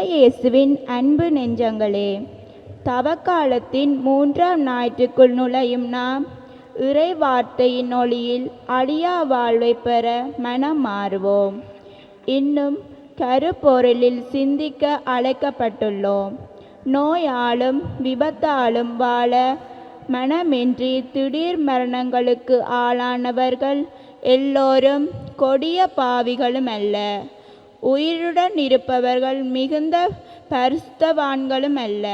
இறையேசுவின் அன்பு நெஞ்சங்களே, தவக்காலத்தின் 3ஆம் ஞாயிற்றுக்குள் நுழையும் நாம் இறை வார்த்தையின் ஒளியில் அழியா வாழ்வை பெற மனம் மாறுவோம். இன்னும் கருப்பொருளில் சிந்திக்க அழைக்கப்பட்டுள்ளோம். நோயாலும் விபத்தாலும் வாழ மனமின்றி திடீர் மரணங்களுக்கு ஆளானவர்கள் எல்லோரும் கொடிய பாவிகளும் அல்ல. உயிருடன் இருப்பவர்கள் மிகுந்த பரிசுத்தவான்களும் அல்ல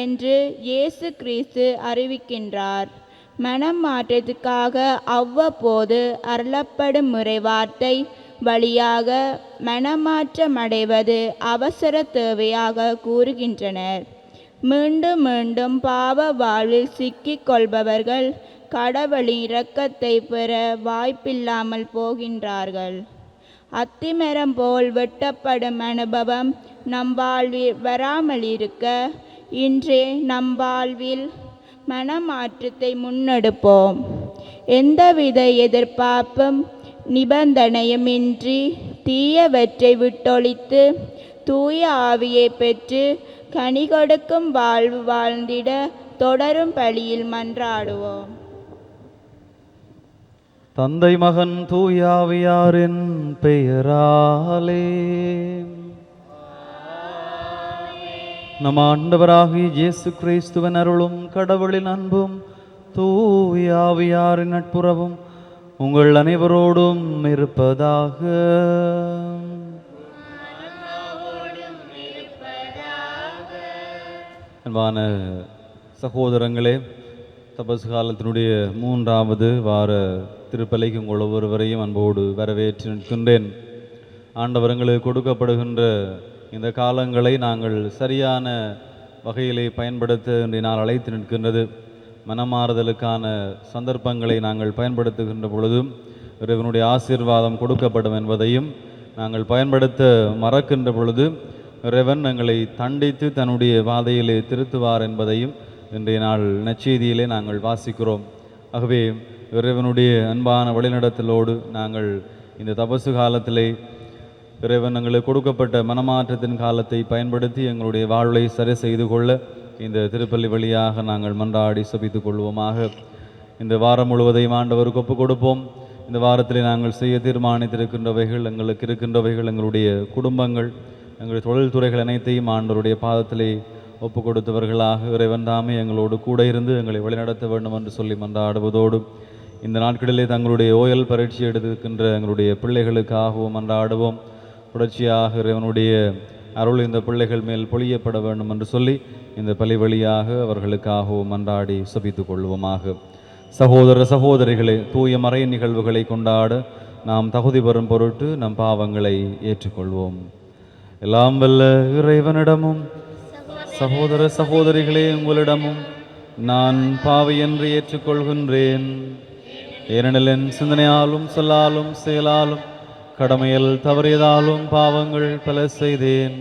என்று இயேசு கிறிஸ்து அறிவிக்கின்றார். மனம் மாற்றத்துக்காக அவ்வப்போது அருளப்படும் முறைவார்த்தை வழியாக மனமாற்றமடைவது அவசர தேவையாக கூறுகின்றனர். மீண்டும் மீண்டும் பாவ வாழ்வில் சிக்கிக் கொள்பவர்கள் கடவுளின் இரக்கத்தை பெற வாய்ப்பில்லாமல் போகின்றார்கள். அத்திமரம் போல் வெட்டப்படும் அனுபவம் நம் வாழ்வில் வராமல் இருக்க இன்றே நம் வாழ்வில் மனமாற்றத்தை முன்னெடுப்போம். எந்தவித எதிர்பார்ப்பும் நிபந்தனையும் இன்றி தீயவற்றை விட்டொழித்து தூய ஆவியை பெற்று கனி கொடுக்கும் வாழ்வு வாழ்ந்திட தொடரும் பலியில் மன்றாடுவோம். தந்தை மகன் தூயாவியாரின் பெயராலே. நம் ஆண்டவராகிய இயேசு கிறிஸ்துவின் அருளும் கடவுளின் அன்பும் தூயாவியாரின் நட்புறவும் உங்கள் அனைவரோடும் இருப்பதாக. அன்பான சகோதரங்களே, தபசு காலத்தினுடைய 3வது வார திருப்பலிக்கு உங்கள் ஒவ்வொருவரையும் அன்போடு வரவேற்று நிற்கின்றேன். ஆண்டவர்களுக்கு கொடுக்கப்படுகின்ற இந்த காலங்களை நாங்கள் சரியான வகையிலே பயன்படுத்த இன்றைய நாள் அழைத்து நிற்கின்றது. மனமாறுதலுக்கான சந்தர்ப்பங்களை நாங்கள் பயன்படுத்துகின்ற பொழுதும் இறைவனுடைய ஆசீர்வாதம் கொடுக்கப்படும் என்பதையும் நாங்கள் பயன்படுத்த மறக்கின்ற பொழுது இறைவன் எங்களை தண்டித்து தன்னுடைய பாதையிலே திருத்துவார் என்பதையும் இன்றைய நாள் நற்செய்தியிலே நாங்கள் வாசிக்கிறோம். ஆகவே இறைவனுடைய அன்பான வழிநடத்தலோடு நாங்கள் இந்த தபசு காலத்திலே இறைவன் எங்களுக்கு கொடுக்கப்பட்ட மனமாற்றத்தின் காலத்தை பயன்படுத்தி எங்களுடைய வாழ்வை சரி செய்து கொள்ள இந்த திருப்பலி வழியாக நாங்கள் மன்றாடி சபித்துக் கொள்வோமாக. இந்த வாரம் முழுவதையும் ஆண்டவருக்கு ஒப்புக் கொடுப்போம். இந்த வாரத்திலே நாங்கள் செய்ய தீர்மானித்திருக்கின்றவைகள், எங்களுக்கு இருக்கின்றவைகள், எங்களுடைய குடும்பங்கள், எங்களுடைய தொழில்துறைகள் அனைத்தையும் ஆண்டவருடைய பாதத்திலே ஒப்பு கொடுத்தவர்களாக இறைவன் தாமே எங்களோடு கூட இருந்து எங்களை வழிநடத்த வேண்டும் என்று சொல்லி மன்றாடுவதோடு இந்த நாட்களிலே தங்களுடைய ஓயல் பரீட்சை எடுத்திருக்கின்ற எங்களுடைய பிள்ளைகளுக்காகவும் மன்றாடுவோம். தொடர்ச்சியாக இறைவனுடைய அருள் இந்த பிள்ளைகள் மேல் பொழியப்பட வேண்டும் என்று சொல்லி இந்த பலி வழியாக அவர்களுக்காகவும் மன்றாடி சபித்துக் கொள்வோமாக. சகோதர சகோதரிகளே, தூய மறை நிகழ்வுகளை கொண்டாட நாம் தகுதி பெறும் பொருட்டு நம் பாவங்களை ஏற்றுக்கொள்வோம். எல்லாம் வல்ல இறைவனிடமும் சகோதர சகோதரிகளே உங்களிடமும் நான் பாவி என்று ஏற்றுக்கொள்கின்றேன். ஏனெனில் என் சிந்தனையாலும் சொல்லாலும் செயலாலும் கடமையில் தவறியதாலும் பாவங்கள் பல செய்தேன்.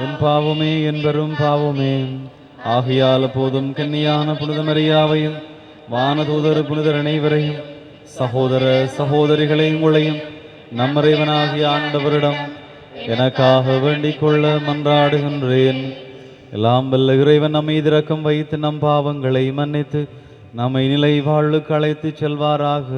என் பாவமே, என் பெரும் பாவமே. ஆகையால் போதும் கன்னியான புனித மரியாவையும் வானதூதர் புனிதர் அனைவரையும் சகோதர சகோதரிகளை உங்களையும் நம்மறைவனாகிய ஆண்டவரிடம் எனக்காக வேண்டிக் கொள்ள மன்றாடுகின்றேன். எல்லாம் வல்ல இறைவன் நம்மை இரக்கம் வைத்து நம் பாவங்களை மன்னித்து நம்மை நிலை வாழ்வுக்கு அழைத்து செல்வாராக.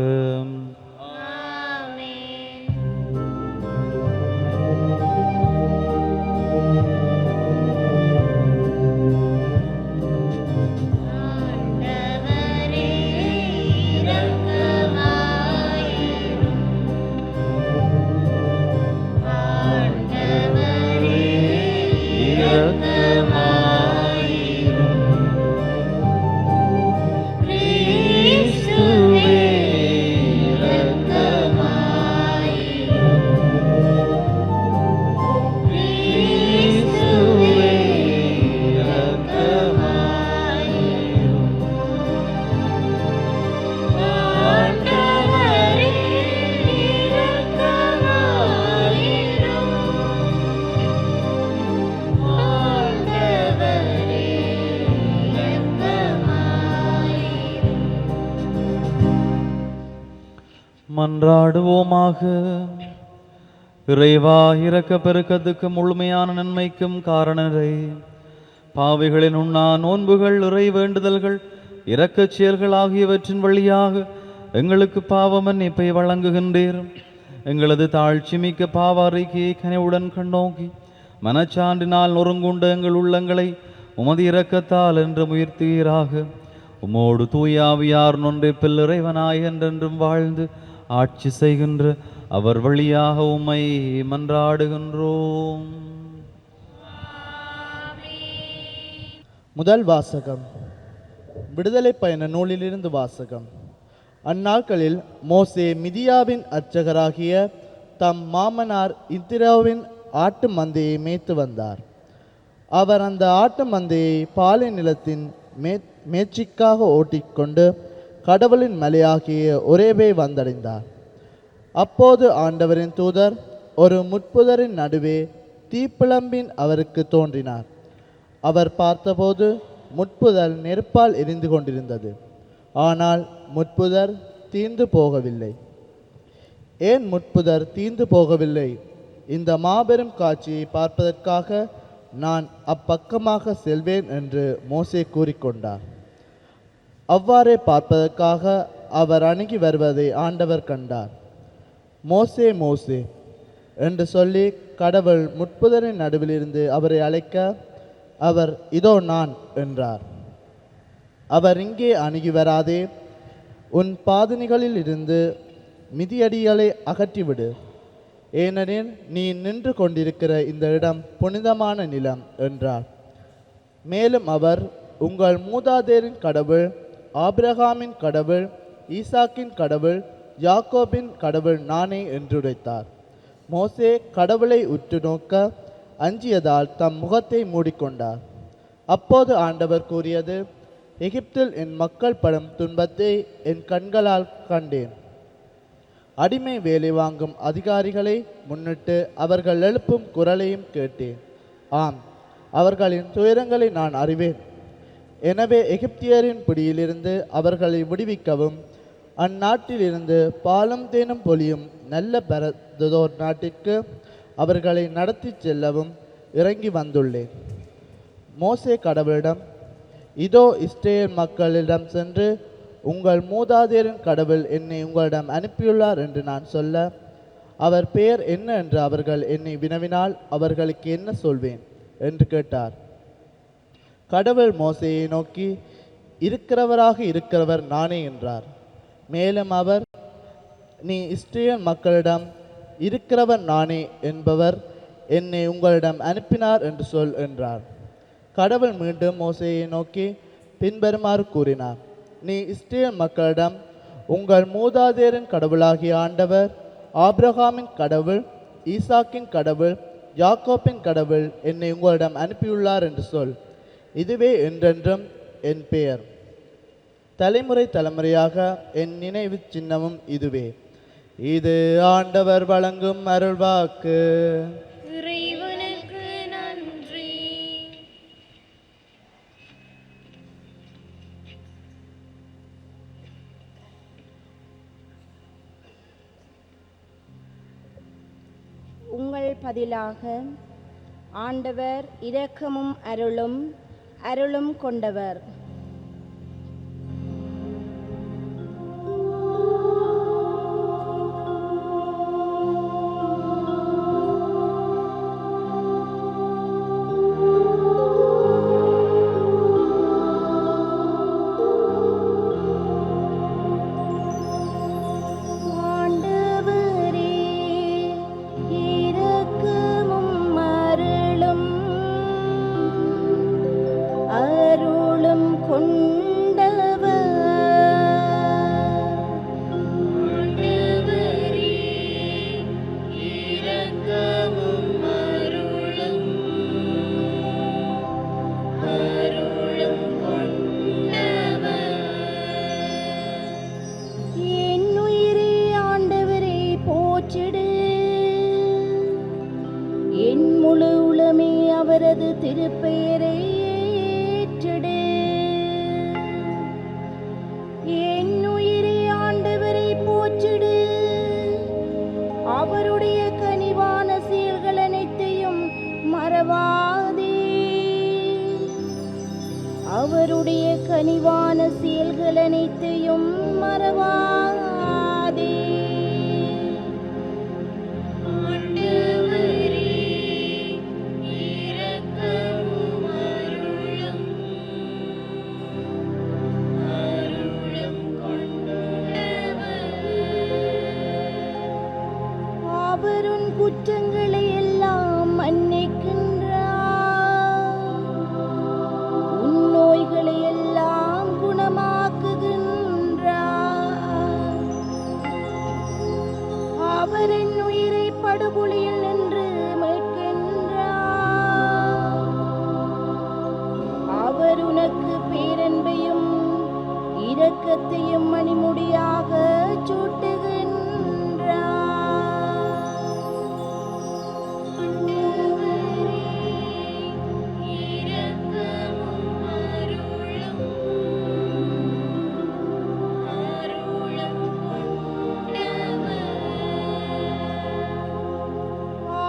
மன்றாடுவோமாக. இறைவா, இரக்க பெருக்கத்துக்கு முழுமையான நன்மைக்கும் காரணரே, பாவிகளின் உண்ணா நோன்புகள், இறை வேண்டுதல்கள், இரக்கச் செயல்கள் ஆகியவற்றின் வழியாக எங்களுக்கு பாவ மன்னிப்பை வழங்குகின்றீர். எங்களது தாழ்ச்சி மிக்க பாவ அறிக்கையை கனிவுடன் கண்ணோக்கி மனச்சான்றினால் நொறுங்குண்ட எங்கள் உள்ளங்களை உமது இரக்கத்தால் என்று உயர்த்துவீராக. உமோடு தூயாவியார் நொன்றிப்பில் இறைவனாய் என்றென்றும் வாழ்ந்து ஆட்சி செய்கின்ற அவர் வழியாக உம்மை மன்றாடுகின்றோம். முதல் வாசகம். விடுதலை பயண நூலிலிருந்து வாசகம். அந்நாட்களில் மோசே மிதியாவின் அர்ச்சகராகிய தம் மாமனார் இத்திரோவின் ஆட்டு மந்தையை மேய்த்து வந்தார். அவர் அந்த ஆட்டு மந்தையை பாலை நிலத்தின் மேய்ச்சிக்காக ஓட்டிக்கொண்டு கடவுளின் மலையாகிய ஒரேபே வந்தடைந்தார். அப்போது ஆண்டவரின் தூதர் ஒரு முட்புதரின் நடுவே தீப்பிழம்பின் அவருக்கு தோன்றினார். அவர் பார்த்தபோது முட்புதர் நெருப்பால் எரிந்து கொண்டிருந்தது. ஆனால் முட்புதர் தீர்ந்து போகவில்லை. ஏன் முட்புதர் தீர்ந்து போகவில்லை? இந்த மாபெரும் காட்சியை பார்ப்பதற்காக நான் அப்பக்கமாக செல்வேன் என்று மோசே கூறிக்கொண்டார். அவ்வாறே பார்ப்பதற்காக அவர் அணுகி வருவதை ஆண்டவர் கண்டார். மோசே, மோசே என்று சொல்லி கடவுள் முட்புதரின் நடுவிலிருந்து அவரை அழைக்க, அவர் இதோ நான் என்றார். அவர் இங்கே அணுகி வராதே, உன் பாதணிகளில் இருந்து மிதியடிகளை அகற்றிவிடு, ஏனெனில் நீ நின்று கொண்டிருக்கிற இந்த இடம் புனிதமான நிலம் என்றார். மேலும் அவர், உங்கள் மூதாதையரின் கடவுள் ஆபிரகாமின் கடவுள், ஈசாக்கின் கடவுள், யாக்கோபின் கடவுள் நானே என்றுரைத்தார். மோசே கடவுளை உற்று நோக்க அஞ்சியதால் தம் முகத்தை மூடிக்கொண்டார். அப்போது ஆண்டவர் கூறியது, எகிப்தில் என் மக்கள் படும் துன்பத்தை என் கண்களால் கண்டேன். அடிமை வேலை வாங்கும் அதிகாரிகளை முன்னிட்டு அவர்கள் எழுப்பும் குரலையும் கேட்டேன். ஆம், அவர்களின் துயரங்களை நான் அறிவேன். எனவே எகிப்தியரின் பிடியிலிருந்து அவர்களை விடுவிக்கவும், அந்நாட்டிலிருந்து பாலும் தேனும் பொழியும் நல்ல பரதோர் நாட்டிற்கு அவர்களை நடத்தி செல்லவும் இறங்கி வந்துள்ளேன். மோசே கடவுளிடம், இதோ இஸ்ரேல் மக்களிடம் சென்று, உங்கள் மூதாதையரின் கடவுள் என்னை உங்களிடம் அனுப்பியுள்ளார் என்று நான் சொல்ல, அவர் பெயர் என்ன என்று அவர்கள் என்னை வினவினால் அவர்களுக்கு என்ன சொல்வேன் என்று கேட்டார். கடவுள் மோசேயை நோக்கி, இருக்கிறவராக இருக்கிறவர் நானே என்றார். மேலும் அவர், நீ இஸ்ரேல் மக்களிடம் இருக்கிறவர் நானே என்பவர் என்னை உங்களிடம் அனுப்பினார் என்று சொல் என்றார். கடவுள் மீண்டும் மோசேயை நோக்கி பின்வருமாறு கூறினார். நீ இஸ்ரேல் மக்களிடம், உங்கள் மூதாதையரின் கடவுளாகிய ஆண்டவர் ஆபிரகாமின் கடவுள், ஈசாக்கின் கடவுள், யாக்கோப்பின் கடவுள் என்னை உங்களிடம் அனுப்பியுள்ளார் என்று சொல். இதுவே என்றென்றும் என் பெயர். தலைமுறை தலைமுறையாக என் நினைவு சின்னமும் இதுவே. இது ஆண்டவர் வழங்கும் அருள்வாக்கு. இறைவனுக்கு நன்றி. உங்கள் பதிலாக ஆண்டவர் இரக்கமும் அருளும் கொண்டவர். அருளும் குற்றங்களை எல்லாம் மன்னிக்கின்றார். உன் நோய்களை எல்லாம் குணமாக்குகின்றார். அவர் என் உயிரை படுகொலியில் நின்று மீட்கின்றார். அவர் உனக்கு பேரன்பையும் இரக்கத்தையும் மணிமுடியாக சூட்டுகின்றார்.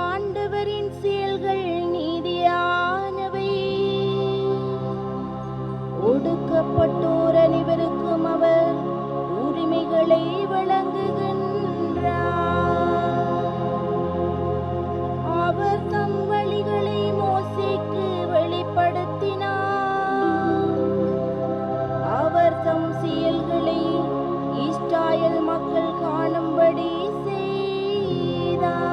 ஆண்டவரின் செயல்கள் நீதியானவை. ஒடுக்கப்பட்டோர் அனைவருக்கும் அவர் உரிமைகளை வழங்குகின்றார். அவர் தம் வழிகளை மோசேக்கு வெளிப்படுத்தினார். அவர் தம் செயல்களை இஸ்ராயேல் மக்கள் காணும்படி செய்தார்.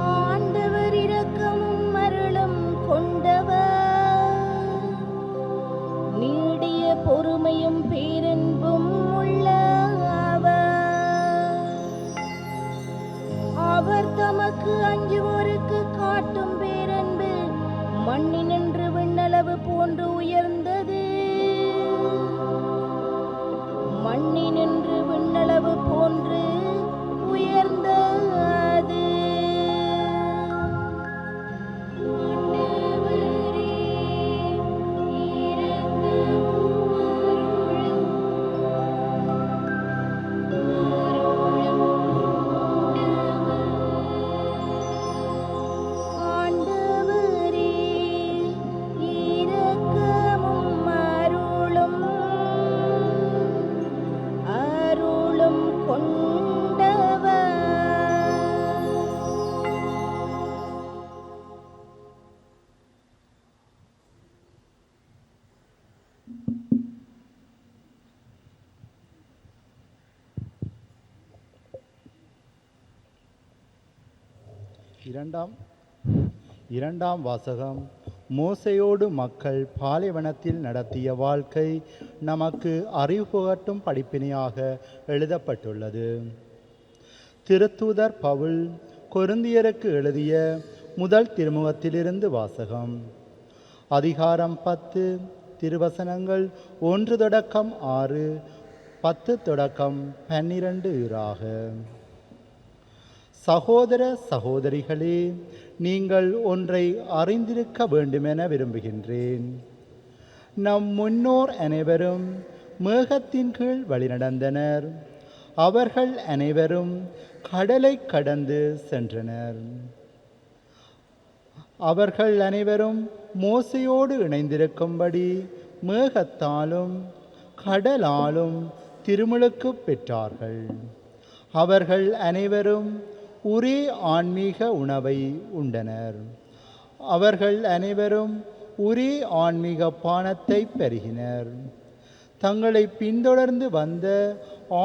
ஆண்டவர் இரக்கமும் அருளும் கொண்டவர், நீடிய பொறுமையும் பேரன்பும் உள்ளவர். அவர் தமக்கு அஞ்சுவோருக்கு காட்டும் பேரன்பு மண்ணினின்று விண்ணளவு போன்று உயர்ந்தது. மண்ணினின்று விண்ணளவு போன்று உயர்ந்தது. ஆண்டவரே, இரக்கமும் அருளும் கொண்டவர். இரண்டாம் வாசகம். மோசையோடு மக்கள் பாலைவனத்தில் நடத்திய வாழ்க்கை நமக்கு அறிவு புகட்டும் படிப்பினையாக எழுதப்பட்டுள்ளது. திருத்தூதர் பவுல் கொரிந்தியருக்கு எழுதிய முதல் திருமுகத்திலிருந்து வாசகம். அதிகாரம் 10, திருவசனங்கள் 1 தொடக்கம் 6, 10 தொடக்கம் 12 ஆக. சகோதர சகோதரிகளே, நீங்கள் ஒன்றை அறிந்திருக்க வேண்டுமென விரும்புகின்றேன். நம் முன்னோர் அனைவரும் மேகத்தின் கீழ் வழிநடந்தனர். அவர்கள் அனைவரும் கடலை கடந்து சென்றனர். அவர்கள் அனைவரும் மோசையோடு இணைந்திருக்கும்படி மேகத்தாலும் கடலாலும் திருமுழுக்கு பெற்றார்கள். அவர்கள் அனைவரும் ஒரே ஆன்மீக உணவை உண்டனர். அவர்கள் அனைவரும் ஒரே ஆன்மீக பானத்தை பருகினர். தங்களை பின்தொடர்ந்து வந்த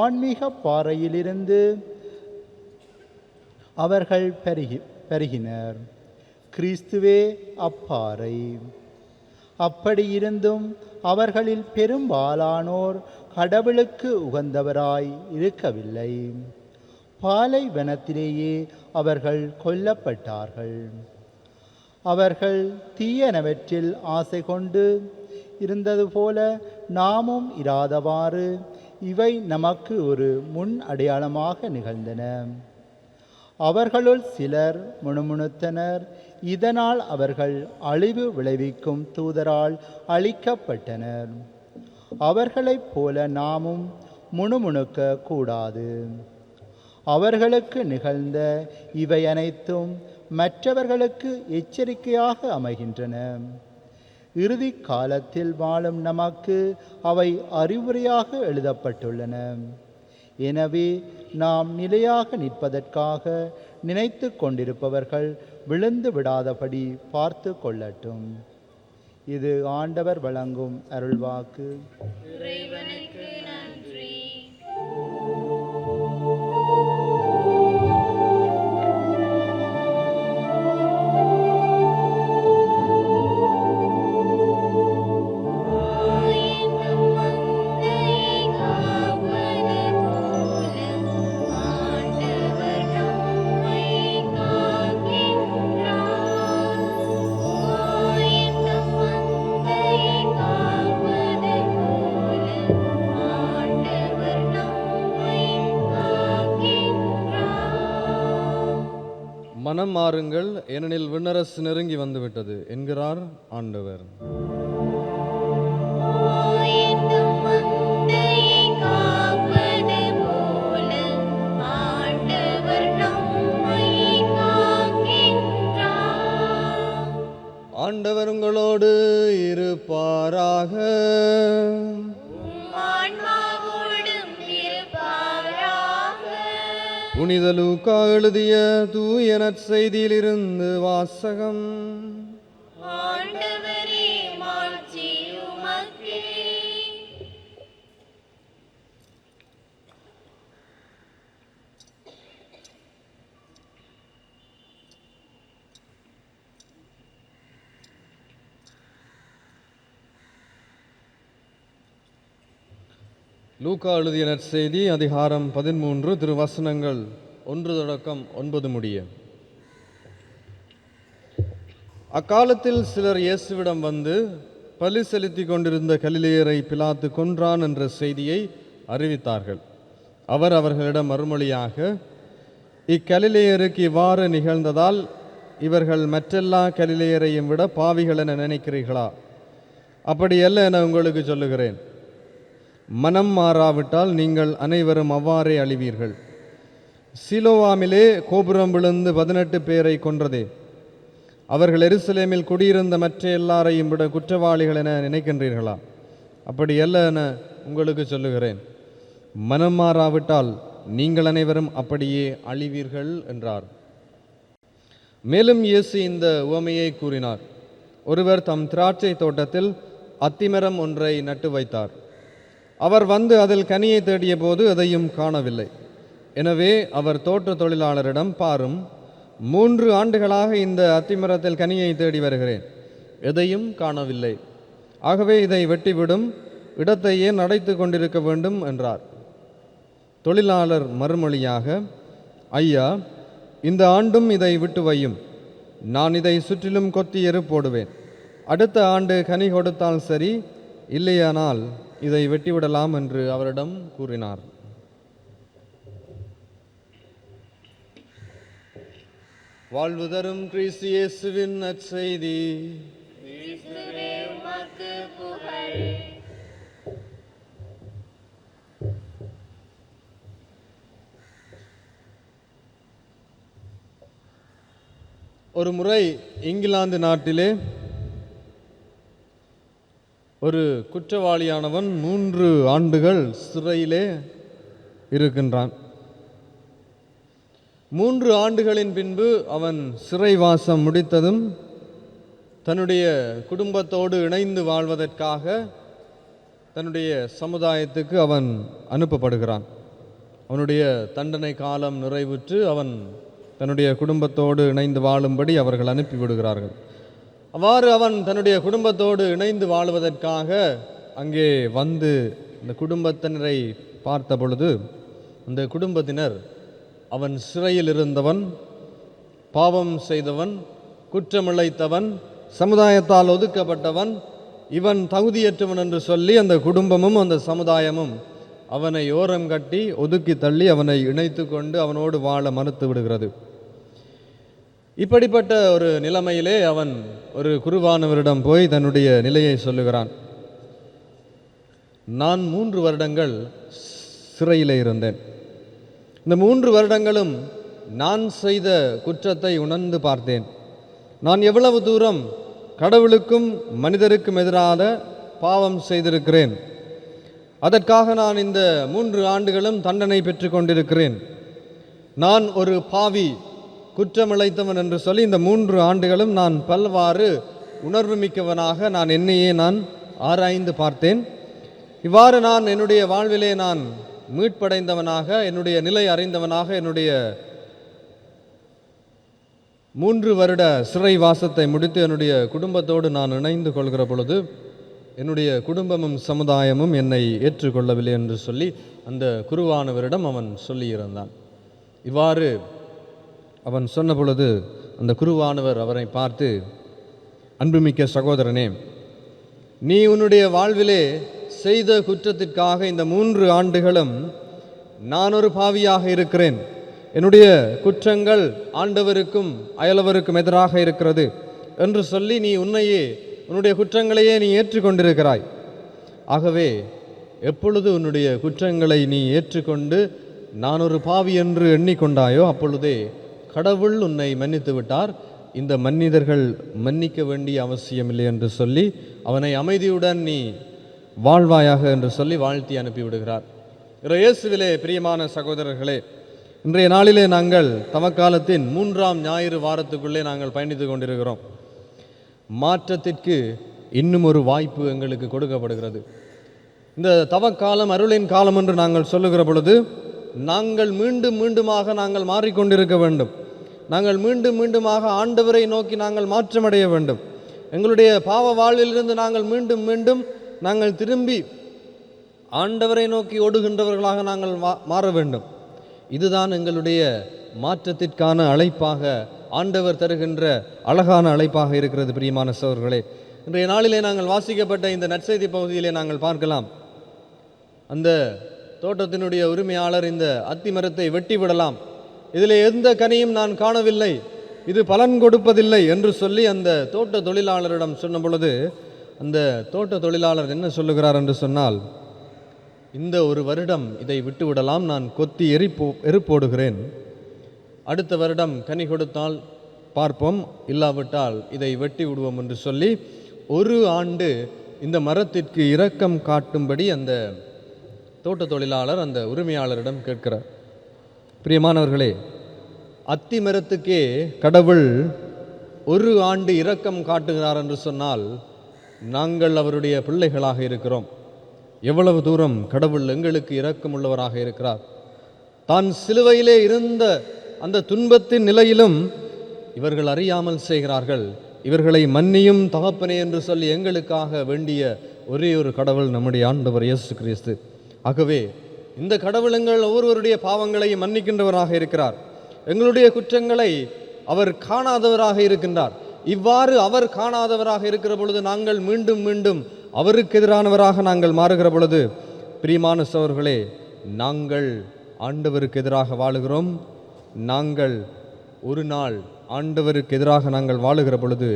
ஆன்மீக பாறையிலிருந்து அவர்கள் பருகினர். கிறிஸ்துவே அப்பாறை. அப்படியிருந்தும் அவர்களில் பெரும்பாலானோர் கடவுளுக்கு உகந்தவராய் இருக்கவில்லை. பாலைவனத்திலேயே அவர்கள் கொல்லப்பட்டார்கள். அவர்கள் தீயனவற்றில் ஆசை கொண்டு இருந்தது போல நாமும் இராதவாறு இவை நமக்கு ஒரு முன் அடையாளமாக நிகழ்ந்தன. அவர்களுள் சிலர் முணுமுணுத்தனர். இதனால் அவர்கள் அழிவு விளைவிக்கும் தூதரால் அழிக்கப்பட்டனர். அவர்களைப் போல நாமும் முணுமுணுக்க கூடாது. அவர்களுக்கு நிகழ்ந்த இவை அனைத்தும் மற்றவர்களுக்கு எச்சரிக்கையாக அமைகின்றன. இறுதி காலத்தில் வாழும் நமக்கு அவை அறிவுரையாக எழுதப்பட்டுள்ளன. எனவே நாம் நிலையாக நிற்பதற்காக நினைத்து கொண்டிருப்பவர்கள் விழுந்து விடாதபடி பார்த்து கொள்ளட்டும். இது ஆண்டவர் வழங்கும் அருள்வாக்கு. இறைவனுக்கு நன்றி. மனம் மாறுங்கள், ஏனெனில் விண்ணரசு நெருங்கி வந்துவிட்டது என்கிறார் ஆண்டவர். ஆண்டவர் உங்களோடு இருப்பாராக. புனித லூக்கா எழுதிய தூய நற்செய்தியிலிருந்து வாசகம். ஆண்டவரே, மாட்சி உமக்கே. லூக்கா எழுதிய நற்செய்தி அதிகாரம் 13 திருவசனங்கள் 1 தொடக்கம் 9 முடிய. அக்காலத்தில் சிலர் இயேசுவிடம் வந்து பலி செலுத்தி கொண்டிருந்த கலிலேயரை பிலாத்து கொன்றான் என்ற செய்தியை அறிவித்தார்கள். அவர் அவர்களிடம் மறுமொழியாக, இக்கலிலேயருக்கு இவ்வாறு நிகழ்ந்ததால் இவர்கள் மற்றெல்லா கலிலேயரையும் விட பாவிகள் என நினைக்கிறீர்களா? அப்படியல்ல என உங்களுக்கு சொல்லுகிறேன். மனம் மாறாவிட்டால் நீங்கள் அனைவரும் அவ்வாறே அழிவீர்கள். சிலோவாமிலே கோபுரம் விழுந்து 18 பேரை கொன்றதே, அவர்கள் எருசலேமில் குடியிருந்த மற்ற எல்லாரையும் விட குற்றவாளிகள் என நினைக்கின்றீர்களா? அப்படியல்ல என உங்களுக்கு சொல்லுகிறேன். மனம் மாறாவிட்டால் நீங்கள் அனைவரும் அப்படியே அழிவீர்கள் என்றார். மேலும் இயேசு இந்த உவமையை கூறினார். ஒருவர் தம் திராட்சை தோட்டத்தில் அத்திமரம் ஒன்றை நட்டு வைத்தார். அவர் வந்து அதில் கனியை தேடிய போது அதையும் காணவில்லை. எனவே அவர் தோட்ட தொழிலாளரிடம், பாரும், 3 ஆண்டுகளாக இந்த அத்திமரத்தில் கனியை தேடி வருகிறேன், எதையும் காணவில்லை. ஆகவே இதை வெட்டிவிடும், இடத்தை ஏன் அடைத்து கொண்டிருக்க வேண்டும் என்றார். தொழிலாளர் மறுமொழியாக, ஐயா, இந்த ஆண்டும் இதை விட்டு வையும். நான் இதை சுற்றிலும் கொத்தி எரு போடுவேன். அடுத்த ஆண்டு கனி கொடுத்தால் சரி, இல்லையானால் இதை வெட்டிவிடலாம் என்று அவரிடம் கூறினார். வாழ்வு தரும் கிறிஸ்து இயேசுவின் நற்செய்தி. ஒரு முறை இங்கிலாந்து நாட்டிலே ஒரு குற்றவாளியானவன் 3 ஆண்டுகள் சிறையிலே இருக்கின்றான். 3 ஆண்டுகளின் பின்பு அவன் சிறைவாசம் முடித்ததும் தன்னுடைய குடும்பத்தோடு இணைந்து வாழ்வதற்காக தன்னுடைய சமுதாயத்துக்கு அவன் அனுப்பப்படுகிறான். அவனுடைய தண்டனை காலம் நிறைவுற்று அவன் தன்னுடைய குடும்பத்தோடு இணைந்து வாழும்படி அவர்கள் அனுப்பிவிடுகிறார்கள். அவ்வாறு அவன் தன்னுடைய குடும்பத்தோடு இணைந்து வாழுவதற்காக அங்கே வந்து அந்த குடும்பத்தினரை பார்த்த பொழுது, அந்த குடும்பத்தினர் அவன் சிறையில் இருந்தவன், பாவம் செய்தவன், குற்றமிழைத்தவன், சமுதாயத்தால் ஒதுக்கப்பட்டவன், இவன் தகுதியற்றவன் என்று சொல்லி அந்த குடும்பமும் அந்த சமுதாயமும் அவனை ஓரம் கட்டி ஒதுக்கி தள்ளி அவனை இணைத்து கொண்டு அவனோடு வாழ மறுத்து விடுகிறது. இப்படிப்பட்ட ஒரு நிலைமையிலே அவன் ஒரு குருவானவரிடம் போய் தன்னுடைய நிலையை சொல்லுகிறான். நான் 3 வருடங்கள் சிறையிலே இருந்தேன். இந்த 3 வருடங்களும் நான் செய்த குற்றத்தை உணர்ந்து பார்த்தேன். நான் எவ்வளவு தூரம் கடவுளுக்கும் மனிதருக்கும் எதிராக பாவம் செய்திருக்கிறேன். அதற்காக நான் இந்த 3 ஆண்டுகளும் தண்டனை பெற்று கொண்டிருக்கிறேன். நான் ஒரு பாவி, குற்றமிழைத்தவன் என்று சொல்லி இந்த 3 ஆண்டுகளும் நான் பல்வாறு உணர்வு மிக்கவனாக நான் என்னையே நான் ஆராய்ந்து பார்த்தேன். இவ்வாறு நான் என்னுடைய வாழ்விலே நான் மீட்படைந்தவனாக, என்னுடைய நிலை அறிந்தவனாக, என்னுடைய 3 வருட சிறை வாசத்தை முடித்து என்னுடைய குடும்பத்தோடு நான் இணைந்து கொள்கிற பொழுது என்னுடைய குடும்பமும் சமுதாயமும் என்னை ஏற்றுக்கொள்ளவில்லை என்று சொல்லி அந்த குருவானவரிடம் அவன் சொல்லியிருந்தான். இவ்வாறு அவன் சொன்ன பொழுது அந்த குருவானவர் அவரை பார்த்து, அன்புமிக்க சகோதரனே, நீ உன்னுடைய வாழ்விலே செய்த குற்றத்திற்காக இந்த 3 ஆண்டுகளும் நான் ஒரு பாவியாக இருக்கிறேன். என்னுடைய குற்றங்கள் ஆண்டவருக்கும் அயலவருக்கும் எதிராக இருக்கிறது என்று சொல்லி நீ உன்னுடைய குற்றங்களையே நீ ஏற்றுக்கொண்டிருக்கிறாய். ஆகவே எப்பொழுது உன்னுடைய குற்றங்களை நீ ஏற்றுக்கொண்டு நான் ஒரு பாவி என்று எண்ணிக்கொண்டாயோ அப்பொழுதே கடவுள் உன்னை மன்னித்து விட்டார். இந்த மனிதர்கள் மன்னிக்க வேண்டிய அவசியமில்லை என்று சொல்லி அவனை அமைதியுடன் நீ வாழ்வாயாக என்று சொல்லி வாழ்த்தி அனுப்பிவிடுகிறார். இயேசுவிலே பிரியமான சகோதரர்களே, இன்றைய நாளிலே நாங்கள் தவக்காலத்தின் 3ஆம் ஞாயிறு வாரத்துக்குள்ளே நாங்கள் பயணித்து கொண்டிருக்கிறோம். மாற்றத்திற்கு இன்னும் ஒரு வாய்ப்பு எங்களுக்கு கொடுக்கப்படுகிறது. இந்த தவக்காலம் அருளின் காலம் என்று நாங்கள் சொல்லுகிற பொழுது நாங்கள் மீண்டும் மீண்டுமாக நாங்கள் மாறிக்கொண்டிருக்க வேண்டும். நாங்கள் மீண்டும் மீண்டுமாக ஆண்டவரை நோக்கி நாங்கள் மாற்றமடைய வேண்டும். எங்களுடைய பாவ வாழ்விலிருந்து நாங்கள் மீண்டும் மீண்டும் நாங்கள் திரும்பி ஆண்டவரை நோக்கி ஓடுகின்றவர்களாக நாங்கள் மாற வேண்டும். இதுதான் எங்களுடைய மாற்றத்திற்கான அழைப்பாக ஆண்டவர் தருகின்ற அழகான அழைப்பாக இருக்கிறது. பிரியமான சகோதரர்களே, இன்றைய நாளிலே நாங்கள் வாசிக்கப்பட்ட இந்த நற்செய்தி பகுதியிலே நாங்கள் பார்க்கலாம், அந்த தோட்டத்தினுடைய உரிமையாளர் இந்த அத்தி மரத்தை வெட்டி விடலாம், இதில் எந்த கனியும் நான் காணவில்லை, இது பலன் கொடுப்பதில்லை என்று சொல்லி அந்த தோட்ட தொழிலாளரிடம் சொன்ன பொழுது அந்த தோட்ட தொழிலாளர் என்ன சொல்லுகிறார் என்று சொன்னால், இந்த 1 வருடம் இதை விட்டு விடலாம், நான் கொத்தி எரிப்போடுகிறேன், அடுத்த வருடம் கனி கொடுத்தால் பார்ப்போம், இல்லாவிட்டால் இதை வெட்டி விடுவோம் என்று சொல்லி 1 ஆண்டு இந்த மரத்திற்கு இரக்கம் காட்டும்படி அந்த தோட்ட தொழிலாளர் அந்த உரிமையாளரிடம் கேட்கிறார். பிரியமானவர்களே, அத்தி மரத்துக்கே கடவுள் 1 ஆண்டு இரக்கம் காட்டுகிறார் என்று சொன்னால் நாங்கள் அவருடைய பிள்ளைகளாக இருக்கிறோம். எவ்வளவு தூரம் கடவுள் எங்களுக்கு இரக்கம் உள்ளவராக இருக்கிறார். தான் சிலுவையிலே இருந்த அந்த துன்பத்தின் நிலையிலும் இவர்கள் அறியாமல் செய்கிறார்கள், இவர்களை மன்னியும் தகப்பனே என்று சொல்லி எங்களுக்காக வேண்டிய ஒரே ஒரு கடவுள் நம்முடைய ஆண்டவர் இயேசு கிறிஸ்து. ஆகவே இந்த கடவுள் எங்கள் ஒவ்வொருவருடைய பாவங்களையும் மன்னிக்கின்றவராக இருக்கிறார். எங்களுடைய குற்றங்களை அவர் காணாதவராக இருக்கின்றார். இவ்வாறு அவர் காணாதவராக இருக்கிற பொழுது நாங்கள் மீண்டும் மீண்டும் அவருக்கு எதிரானவராக நாங்கள் மாறுகிற பொழுது, பிரியமான சகோதரர்களே, நாங்கள் ஆண்டவருக்கு எதிராக வாழுகிறோம். நாங்கள் ஒரு நாள் ஆண்டவருக்கு எதிராக நாங்கள் வாழுகிற பொழுது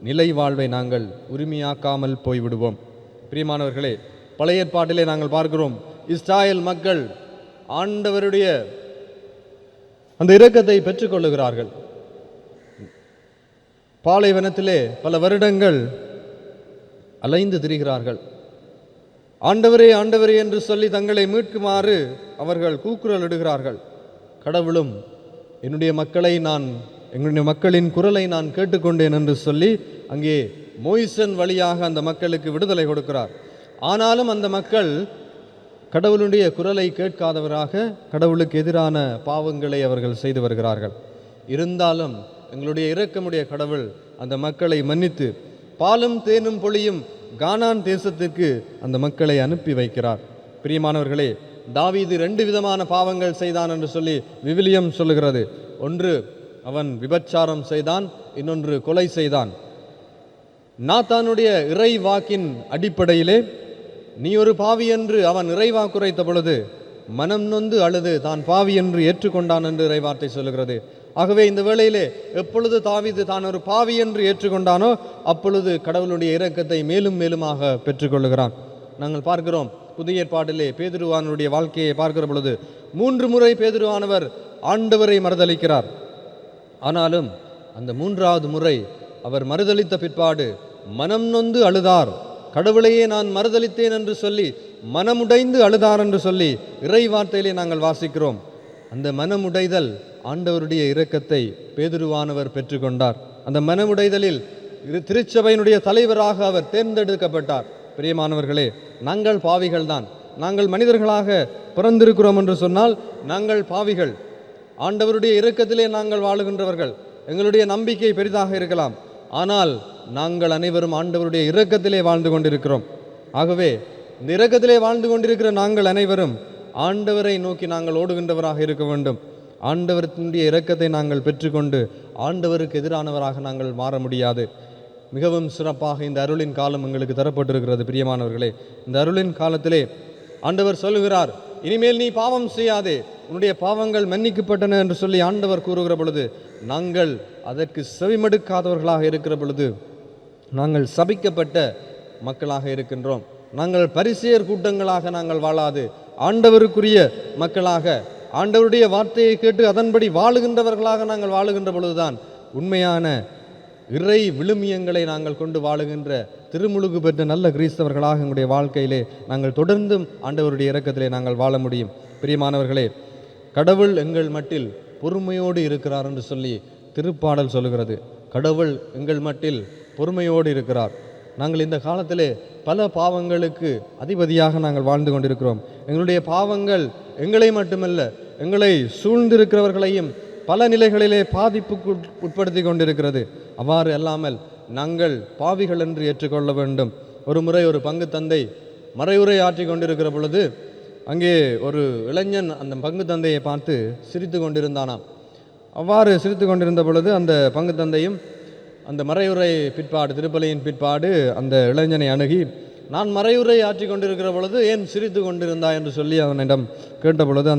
நிலை வாழ்வை நாங்கள் உரிமையாக்காமல் போய்விடுவோம். பிரியமானவர்களே, பழைய ஏற்பாட்டிலே நாங்கள் பார்க்கிறோம், இஸ்ராயேல் மக்கள் ஆண்டவருடைய அந்த இரக்கத்தை பெற்றுக்கொள்ளுகிறார்கள். பாலைவனத்திலே பல வருடங்கள் அலைந்து திரிகிறார்கள். ஆண்டவரே ஆண்டவரே என்று சொல்லி தங்களை மீட்குமாறு அவர்கள் கூக்குரல் இடுகிறார்கள். கடவுளும் என்னுடைய மக்களின் குரலை நான் கேட்டுக்கொண்டேன் என்று சொல்லி அங்கே மோய்சன் வழியாக அந்த மக்களுக்கு விடுதலை கொடுக்கிறார். ஆனாலும் அந்த மக்கள் கடவுளுடைய குரலை கேட்காதவராக கடவுளுக்கு எதிரான பாவங்களை அவர்கள் செய்து வருகிறார்கள். இருந்தாலும் எங்களுடைய இரக்கமுடைய கடவுள் அந்த மக்களை மன்னித்து பாலும் தேனும் பொழியும் கானான் தேசத்திற்கு அந்த மக்களை அனுப்பி வைக்கிறார். பிரியமானவர்களே, தாவீது 2 விதமான பாவங்கள் செய்தான் என்று சொல்லி விவிலியம் சொல்லுகிறது. ஒன்று, அவன் விபச்சாரம் செய்தான், இன்னொன்று கொலை செய்தான். நாத்தானுடைய இறை வாக்கின் அடிப்படையிலே நீ ஒரு பாவி என்று அவன் இறைவாக்குரைத்த பொழுது மனம் நொந்து அழுது தான் பாவி என்று ஏற்றுக்கொண்டான் என்று இறைவார்த்தை சொல்லுகிறது. ஆகவே இந்த வேளையிலே எப்பொழுது தாவீது தான் ஒரு பாவி என்று ஏற்றுக்கொண்டானோ அப்பொழுது கடவுளுடைய இரக்கத்தை மேலும் மேலுமாக பெற்றுக்கொள்ளுகிறான். நாங்கள் பார்க்கிறோம், புதிய ஏற்பாட்டிலே பேதுருவானுடைய வாழ்க்கையை பார்க்கிற பொழுது 3 முறை பேதுருவானவர் ஆண்டவரை மறுதலிக்கிறார். ஆனாலும் அந்த 3வது முறை அவர் மறுதலித்த பிற்பாடு மனம் நொந்து அழுதார். கடவுளையே நான் மறுதலித்தேன் என்று சொல்லி மனமுடைந்து அழுதார் என்று சொல்லி இறை வார்த்தையிலே நாங்கள் வாசிக்கிறோம். அந்த மனமுடைதல் ஆண்டவருடைய இரக்கத்தை பேதுருவானவர் பெற்றுக்கொண்டார். அந்த மனமுடைதலில் திருச்சபையினுடைய தலைவராக அவர் தேர்ந்தெடுக்கப்பட்டார். பிரியமானவர்களே, நாங்கள் பாவிகள் தான். நாங்கள் மனிதர்களாக பிறந்திருக்கிறோம் என்று சொன்னால் நாங்கள் பாவிகள். ஆண்டவருடைய இரக்கத்திலே நாங்கள் வாழுகின்றவர்கள். எங்களுடைய நம்பிக்கை பெரிதாக இருக்கலாம், ஆனால் நாங்கள் அனைவரும் ஆண்டவருடைய இரக்கத்திலே வாழ்ந்து கொண்டிருக்கிறோம். ஆகவே இந்த இரக்கத்திலே வாழ்ந்து கொண்டிருக்கிற நாங்கள் அனைவரும் ஆண்டவரை நோக்கி நாங்கள் ஓடுகின்றவராக இருக்க வேண்டும். ஆண்டவருடைய இரக்கத்தை நாங்கள் பெற்றுக்கொண்டு ஆண்டவருக்கு எதிரானவராக நாங்கள் மாற முடியாது. மிகவும் சிறப்பாக இந்த அருளின் காலம் எங்களுக்கு தரப்பட்டிருக்கிறது. பிரியமானவர்களே, இந்த அருளின் காலத்திலே ஆண்டவர் சொல்லுகிறார், இனிமேல் நீ பாவம் செய்யாதே, உன்னுடைய பாவங்கள் மன்னிக்கப்பட்டன என்று சொல்லி ஆண்டவர் கூறுகிற பொழுது நாங்கள் அதற்கு செவிமடுக்காதவர்களாக இருக்கிற பொழுது நாங்கள் சபிக்கப்பட்ட மக்களாக இருக்கின்றோம். நாங்கள் பரிசேயர் கூட்டங்களாக நாங்கள் வாழாது ஆண்டவருக்குரிய மக்களாக, ஆண்டவருடைய வார்த்தையை கேட்டு அதன்படி வாழுகின்றவர்களாக நாங்கள் வாழுகின்ற பொழுதுதான் உண்மையான இறை விழுமியங்களை நாங்கள் கொண்டு வாழுகின்ற திருமுழுகு பெற்ற நல்ல கிறிஸ்தவர்களாக எங்களுடைய வாழ்க்கையிலே நாங்கள் தொடர்ந்தும் ஆண்டவருடைய இரக்கத்திலே நாங்கள் வாழ முடியும். பிரியமானவர்களே, கடவுள் எங்கள் மட்டில் பொறுமையோடு இருக்கிறார் என்று சொல்லி திருப்பாடல் சொல்லுகிறது. கடவுள் எங்கள் மட்டில் பொறுமையோடு இருக்கிறார். நாங்கள் இந்த காலத்திலே பல பாவங்களுக்கு அதிபதியாக நாங்கள் வாழ்ந்து கொண்டிருக்கிறோம். எங்களுடைய பாவங்கள் எங்களை மட்டுமல்ல, எங்களை சூழ்ந்திருக்கிறவர்களையும் பல நிலைகளிலே பாதிப்புக்கு உட்படுத்தி கொண்டிருக்கிறது. அவ்வாறு அல்லாமல் நாங்கள் பாவிகள் என்று ஏற்றுக்கொள்ள வேண்டும். ஒரு முறை ஒரு பங்கு தந்தை மறையுரை ஆற்றி கொண்டிருக்கிற பொழுது அங்கே ஒரு இளைஞன் அந்த பங்கு தந்தையை பார்த்து சிரித்து கொண்டிருந்தானாம். அவ்வாறு சிரித்து கொண்டிருந்த பொழுது அந்த பங்கு தந்தையும் அந்த மறையுரை பிற்பாடு, திருப்பலியின் பிற்பாடு அந்த இளைஞனை அணுகி, நான் மறையுரை ஆற்றி கொண்டிருக்கிற பொழுது ஏன் சிரித்து கொண்டிருந்தா என்று சொல்லி அவனிடம் கேட்ட பொழுது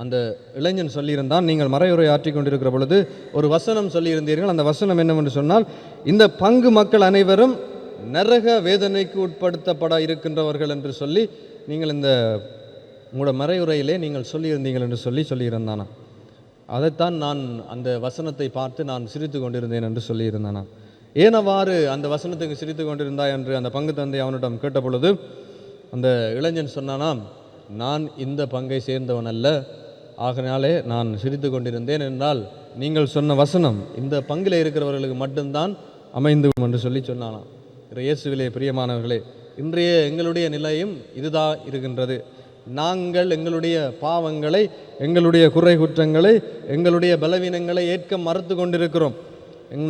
அந்த இளைஞன் சொல்லியிருந்தான், நீங்கள் மறையுரை ஆற்றி கொண்டிருக்கிற பொழுது ஒரு வசனம் சொல்லியிருந்தீர்கள். அந்த வசனம் என்னவென்று சொன்னால், இந்த பங்கு மக்கள் அனைவரும் நரக வேதனைக்கு உட்படுத்தப்பட இருக்கின்றவர்கள் என்று சொல்லி நீங்கள் இந்த உங்களோட மறையுரையிலே நீங்கள் சொல்லியிருந்தீங்கள் என்று சொல்லியிருந்தானா. அதைத்தான் நான் அந்த வசனத்தை பார்த்து நான் சிரித்து கொண்டிருந்தேன் என்று சொல்லியிருந்தானா. ஏனவாறு அந்த வசனத்துக்கு சிரித்து கொண்டிருந்தா என்று அந்த பங்கு தந்தை அவனிடம் கேட்ட பொழுது அந்த இளைஞன் சொன்னானாம், நான் இந்த பங்கை சேர்ந்தவன் அல்ல, ஆகினாலே நான் சிரித்து கொண்டிருந்தேன் என்றால் நீங்கள் சொன்ன வசனம் இந்த பங்கில் இருக்கிறவர்களுக்கு மட்டும்தான் அமைந்து என்று சொல்லி சொன்னானாம். இயேசுவிலே பிரியமானவர்களே, இன்றைய எங்களுடைய நிலையும் இதுதான் இருக்கின்றது. நாங்கள் எங்களுடைய பாவங்களை, எங்களுடைய குறை குற்றங்களை, எங்களுடைய பலவீனங்களை ஏற்க மறுத்து கொண்டிருக்கிறோம்.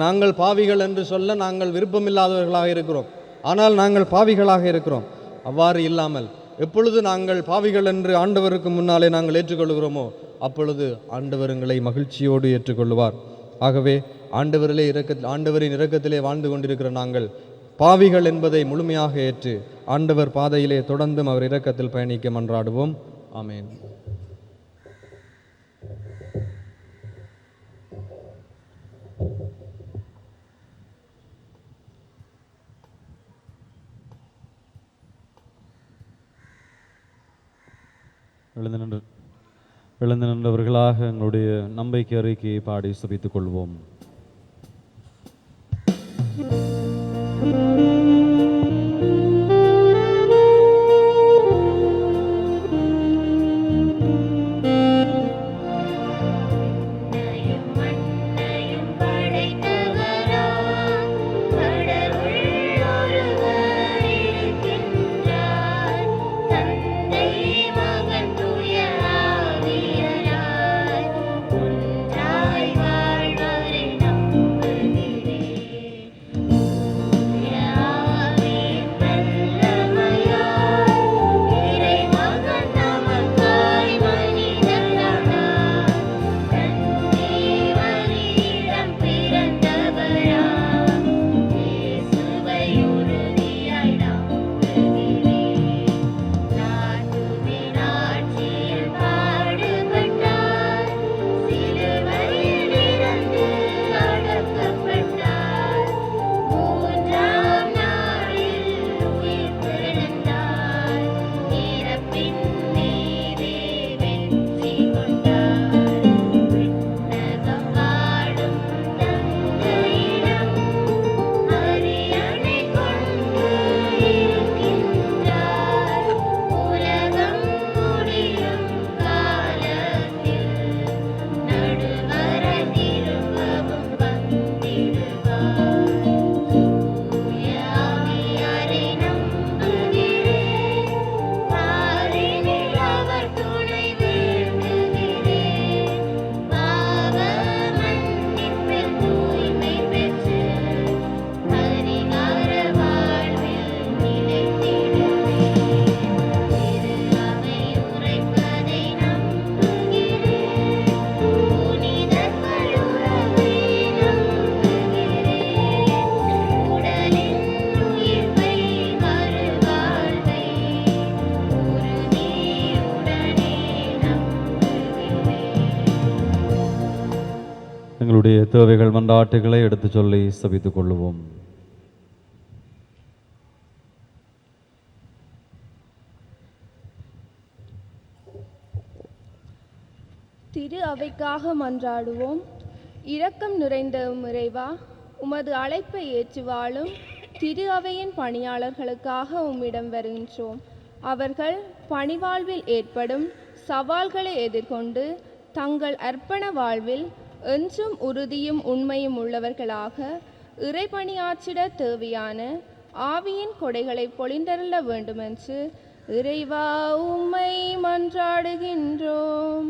நாங்கள் பாவிகள் என்று சொல்ல நாங்கள் விருப்பமில்லாதவர்களாக இருக்கிறோம். ஆனால் நாங்கள் பாவிகளாக இருக்கிறோம். அவ்வாறு இல்லாமல் எப்பொழுது நாங்கள் பாவிகள் என்று ஆண்டவருக்கு முன்னாலே நாங்கள் ஏற்றுக்கொள்கிறோமோ அப்பொழுது ஆண்டவர் எங்களை மகிழ்ச்சியோடு ஏற்றுக்கொள்வார். ஆகவே ஆண்டவரின் இரக்கத்திலே வாழ்ந்து கொண்டிருக்கிற நாங்கள் பாவிகள் என்பதை முழுமையாக ஏற்று ஆண்டவர் பாதையிலே தொடர்ந்தும் அவர் இரக்கத்தில் பயணிக்க மன்றாடுவோம். ஆமென். எழுந்து நின்றவர்களாக எங்களுடைய நம்பிக்கை அறிக்கையை பாடி சுபித்துக் கொள்வோம். ஒன்றாய் வாழ்வரை எங்களுடைய தேவைகள் மன்றாட்டுகளை எடுத்துச் சொல்லி சபித்துக் கொள்ளுவோம். திரு அவைக்காக மன்றாடுவோம். இரக்கம் நிறைந்த இறைவா, உமது அழைப்பை ஏற்று வாழும் திரு அவையின் பணியாளர்களுக்காக உம்மிடம் வருகின்றோம். அவர்கள் பணிவாழ்வில் ஏற்படும் சவால்களை எதிர்கொண்டு தங்கள் அர்ப்பண வாழ்வில் என்றும் உறுதியும் உண்மையும் உள்ளவர்களாக இறைபணியாற்றிட தேவையான ஆவியின் கொடைகளை பொழிந்தருள வேண்டுமென்று இறைவா உம்மை மன்றாடுகின்றோம்.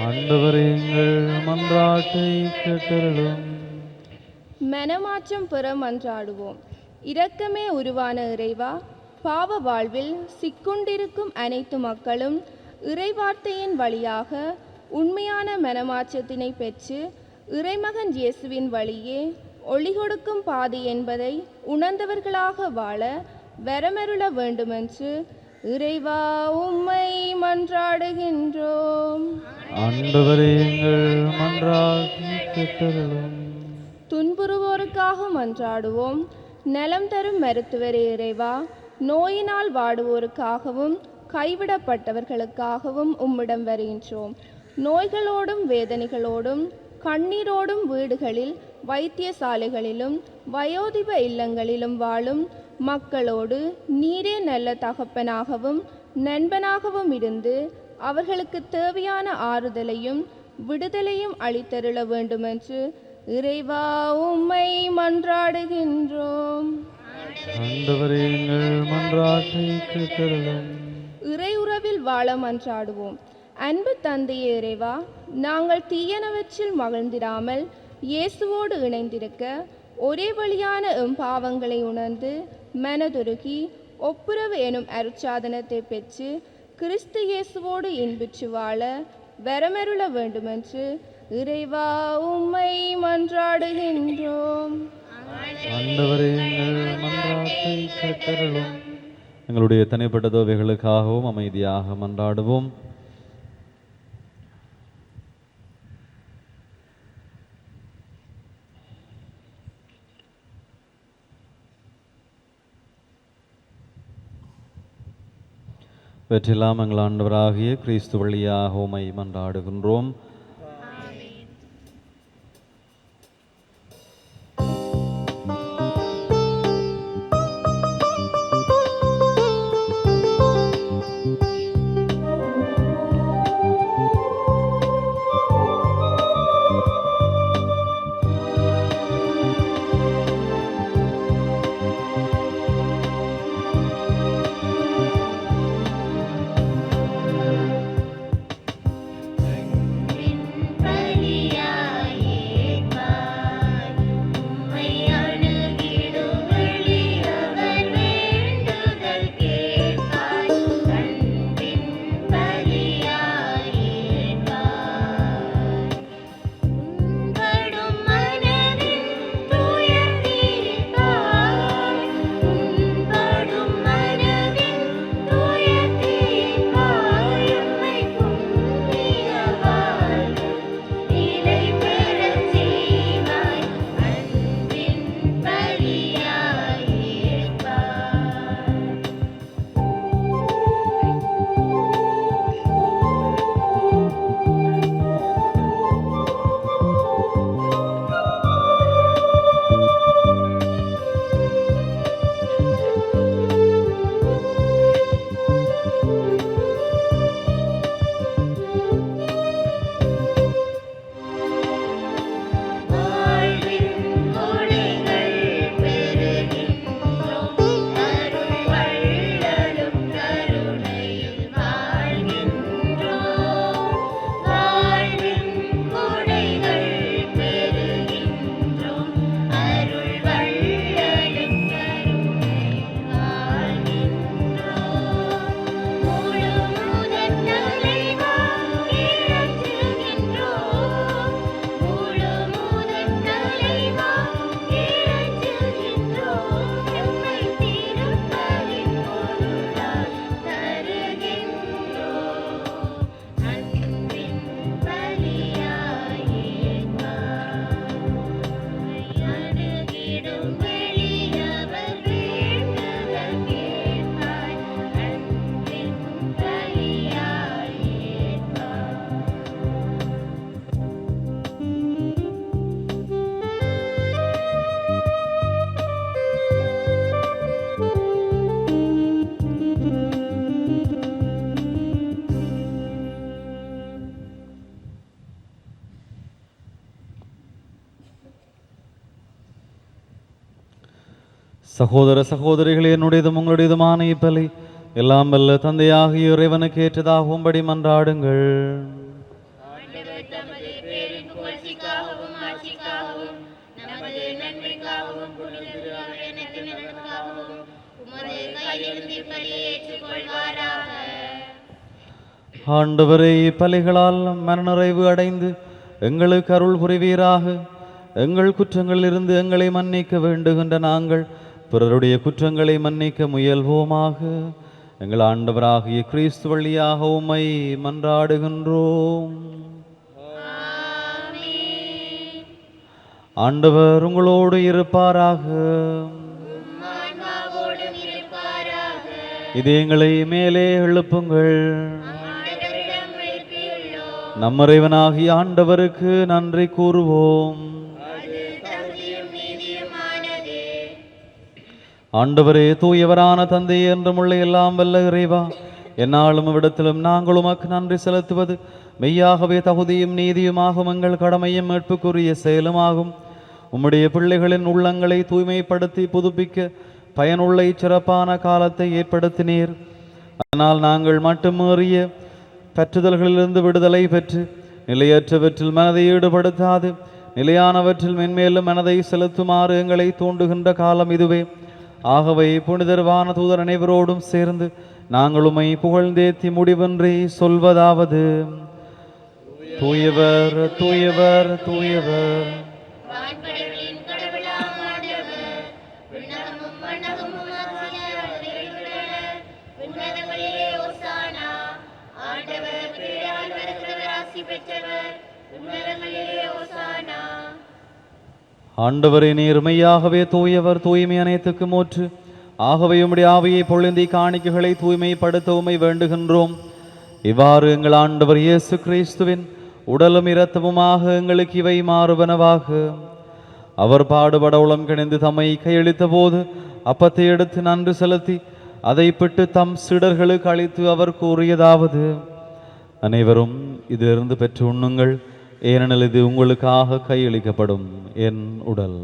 ஆண்டவரே, எங்கள் மன்றாட்டை கேட்டருளும். மனமாற்றம் பெற மன்றாடுவோம். இரக்கமே உருவான இறைவா, பாவ வாழ்வில் சிக்குண்டிருக்கும் அனைத்து மக்களும் இறைவார்த்தையின் வழியாக உண்மையான மனமாற்றத்தினை பெற்று இறைமகன் இயேசுவின் வழியே ஒளி கொடுக்கும் பாதை என்பதை உணர்ந்தவர்களாக வாழ வரமருள வேண்டுமென்று இறைவா உம்மை மன்றாடுகின்றோம். ஆண்டவரே, எங்கள் மன்றாட்டை கேட்டருளும். துன்புறுவோருக்காக மன்றாடுவோம். நலம் தரும் மருத்துவரே இறைவா, நோயினால் வாடுவோருக்காகவும் கைவிடப்பட்டவர்களுக்காகவும் உம்மிடம் வருகின்றோம். நோய்களோடும் வேதனைகளோடும் கண்ணீரோடும் வீடுகளில், வைத்தியசாலைகளிலும் வயோதிப இல்லங்களிலும் வாழும் மக்களோடு நீரே நல்ல தகப்பனாகவும் நண்பனாகவும் இருந்து அவர்களுக்கு தேவையான ஆறுதலையும் விடுதலையும் அளித்தருள வேண்டுமென்று இறைவா உம்மை மன்றாடுகின்றோம். ஆண்டவரே, எங்கள் மன்றாட்டை கேட்டருளும். இறை உறவில் வாழ மன்றாடுவோம். அன்பு தந்தையே இறைவா, நாங்கள் தீயனவற்றில் மகிழ்ந்திடாமல் இயேசுவோடு இணைந்திருக்க ஒரே வழியான எம் பாவங்களை உணர்ந்து மனதுருகி ஒப்புரவு எனும் அருட்சாதனத்தை பெற்று கிறிஸ்து இயேசுவோடு இன்புற்று வாழ வரமருள வேண்டுமென்று இறைவா உம்மை மன்றாடுகின்றோம். ஆண்டவரே, எங்கள் மன்றாட்டை கேட்டருளும். எங்களுடைய தனிப்பட்ட தேவைகளுக்காகவும் அமைதியாக மன்றாடுவோம். வெற்றிலாம் எங்கள் ஆண்டவராகிய கிறிஸ்து வழியாக உம்மை மன்றாடுகின்றோம். சகோதர சகோதரிகளே, என்னுடையதும் உங்களுடையதுமான இப்பலி எல்லாம் வல்ல தந்தையாகிய இறைவனுக்கு ஏற்றதாகும்படி மன்றாடுங்கள். ஆண்டவர் தமது பேரின் புகழ்ச்சிக்காகவும் ஆட்சிக்காகவும் நமது நன்மைக்காகவும் புனித திருவிழாவினருக்காகவும் உமது கையெழுந்தி பலியை ஏற்றுக்கொள்வாராக. ஆண்டவரே, இப்பலிகளால் மனநிறைவு அடைந்து எங்களுக்கு அருள் புரிவீராக. எங்கள் குற்றங்களிலிருந்து எங்களை மன்னிக்க வேண்டுகின்ற நாங்கள் பிறருடைய குற்றங்களை மன்னிக்க முயல்வோமாக. எங்கள் ஆண்டவராகிய கிறிஸ்து வழியாக உம்மை மன்றாடுகின்றோம். ஆண்டவர் உங்களோடு இருப்பாராக. ஆன்மாவோடும் இருப்பாராக. இதயங்களை மேலே எழுப்புங்கள். ஆண்டவரிடம் எழுப்பியுள்ளோம். நம் இறைவனாகிய ஆண்டவருக்கு நன்றி கூறுவோம். அது தகுதியும் நீதியுமானது. ஆண்டவரே, தூயவரான தந்தை என்றும் உள்ள எல்லாம் வல்ல இறைவா, என்னாலும் இவ்விடத்திலும் நாங்கள் உமக்கு நன்றி செலுத்துவது மெய்யாகவே தகுதியும் நீதியுமாகும், எங்கள் கடமையும் மீட்புக்குரிய செயலுமாகும். உம்முடைய பிள்ளைகளின் உள்ளங்களை தூய்மைப்படுத்தி புதுப்பிக்க பயனுள்ள இச்சிறப்பான காலத்தை ஏற்படுத்தினீர். அதனால் நாங்கள் மட்டுமேறிய பற்றுதல்களிலிருந்து விடுதலை பெற்று நிலையற்றவற்றில் மனதை ஈடுபடுத்தாது நிலையானவற்றில் மென்மேலும் மனதை செலுத்துமாறு எங்களை தூண்டுகின்ற காலம் இதுவே. ஆகவே புனிதர் வானதூதர் அனைவரோடும் சேர்ந்து நாங்கள் உம்மை புகழ்ந்தேத்தி முடிவின்றி சொல்வதாவது: தூயவர் தூயவர் தூயவர், வான்படைகளின் கடவுளாம் ஆண்டவர், விண்ணகமும் மண்ணகமும் ஆட்சியால் நிறைந்துள்ளன. உன்னதங்களிலே ஓசானா. ஆண்டவர் பேரால் வருகிறவர் ஆசி பெற்றவர். உன்னதங்களிலே ஓசானா. ஆண்டவரே, நீர் மெய்யாகவே தூயவர், தூய்மை அனைத்துக்கும் ஊற்று. ஆகவே உம்முடைய ஆவியை பொழிந்தி காணிக்கைகளை தூய்மைப்படுத்த உம்மை வேண்டுகின்றோம். இவ்வாறு எங்கள் ஆண்டவர் இயேசு கிறிஸ்துவின் உடலும் இரத்தமுமாக எங்களுக்கு இவை மாறுவனவாக. அவர் பாடுபட உளம் கிணைந்து தம்மை கையளித்த போது அப்பத்தை எடுத்து நன்றி செலுத்தி அதை பிட்டு தம் சீடர்களுக்கு அளித்து அவர் கூறியதாவது: அனைவரும் இதிலிருந்து பெற்று உண்ணுங்கள், ஏனெனில் இது உங்களுக்காக கையளிக்கப்படும் என் உடல்.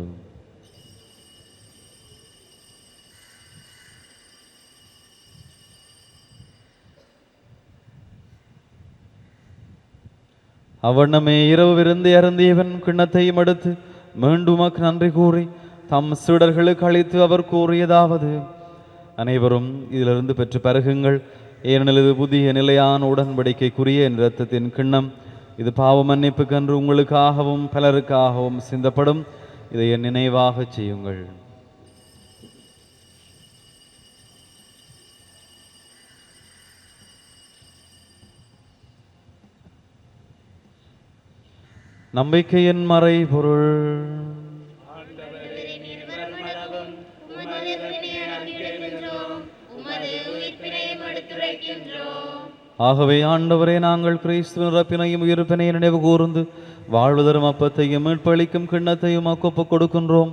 அவ்வண்ணமே இரவு விருந்து அருந்தியவன் கிண்ணத்தையும் எடுத்து மீண்டும் உமக்கு நன்றி கூறி தம் சீடர்களுக்கு அளித்து அவர் கூறியதாவது: அனைவரும் இதிலிருந்து பெற்று பருகுங்கள், ஏனெனில் இது புதிய நிலையான உடன்படிக்கைக்குரிய என் இரத்தத்தின் கிண்ணம். இது பாவ மன்னிப்புக்கென்று உங்களுக்காகவும் பலருக்காகவும் சிந்தப்படும். இதை என் நினைவாக செய்யுங்கள். நம்பிக்கையின் மறைபொருள். ஆகவே ஆண்டவரே, நாங்கள் கிறிஸ்துவின் இறப்பினையும் உயிர்ப்பினையும் நினைவு கூர்ந்து வாழ்வதரும் அப்பத்தையும் மீட்பளிக்கும் கிண்ணத்தையும் ஒப்புக் கொடுக்கின்றோம்.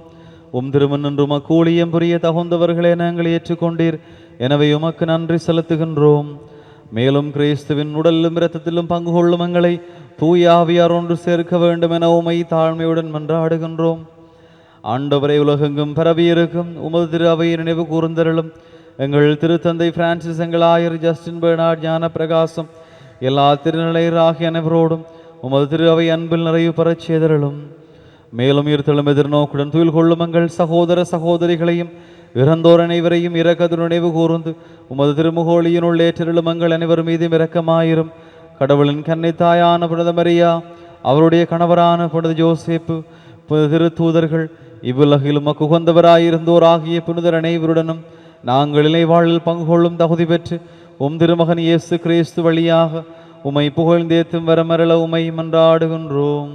உம் திருமண் உமக்கு ஊழியம் புரிய தகுந்தவர்களே நாங்கள் ஏற்றுக்கொண்டீர். எனவே உமக்கு நன்றி செலுத்துகின்றோம். மேலும் கிறிஸ்துவின் உடலிலும் இரத்தத்திலும் பங்கு கொள்ளும் எங்களை தூய ஆவியார் ஒன்று சேர்க்க வேண்டும் என உமை தாழ்மையுடன் மன்றாடுகின்றோம். ஆண்டவரை, உலகெங்கும் பரவியிருக்கும் உமது திரு அவையை நினைவு கூர்ந்தருளும். எங்கள் திருத்தந்தை பிரான்சிஸ், எங்கள் ஆயர் ஜஸ்டின் பெர்னார்ட், ஞான பிரகாசம், எல்லா திருநிலையர் ஆகிய அனைவரோடும் உமது திரு அவை அன்பில் நிறைவு பெறச் செய்தருளும். மேலும் இருத்தலும் எதிர்நோக்குடன் துயில் கொள்ளும் எங்கள் சகோதர சகோதரிகளையும் இறந்தோர் அனைவரையும் இரக்கத்துடன் நினைவு கூர்ந்து உமது திருமுகோளியினுள் ஏற்றருளும். எங்கள் அனைவரும் மீதும் இரக்கமாயிரும். கடவுளின் கன்னித்தாயான புனித மரியா, அவருடைய கணவரான புனித ஜோசேப்பு, புனித திருத்தூதர்கள், இவ்வுலகில் உமக்கு உகந்தவராயிருந்தோர் ஆகிய புனிதர் அனைவருடனும் நாங்கள் இலை வாழ்வில் பங்கு கொள்ளும் தகுதி பெற்று உம் திருமகன் இயேசு கிறிஸ்து வழியாக உமை புகழ்ந்தேத்தும் வரமரள உமை மன்றாடுகின்றோம்.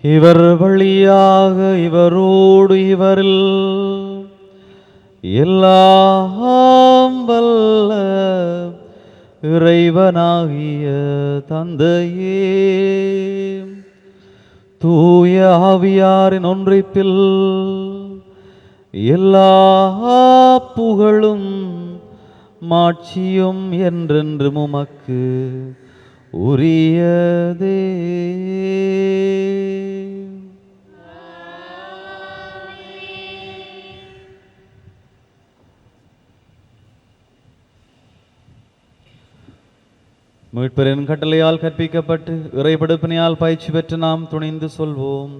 இவர் வழியாக இவரோடு இவரில் எல்லாம் வல்ல இறைவனாகிய தந்தையே, தூய ஆவியாரின் ஒன்றிப்பில் எல்லா புகழும் மாட்சியும் என்றென்றும் உமக்கு உரியதே. மீட்பரின் கட்டளையால் கற்பிக்கப்பட்டு இறைபடுப்பினையால் பயிற்சி பெற்று நாம் துணிந்து சொல்வோம்.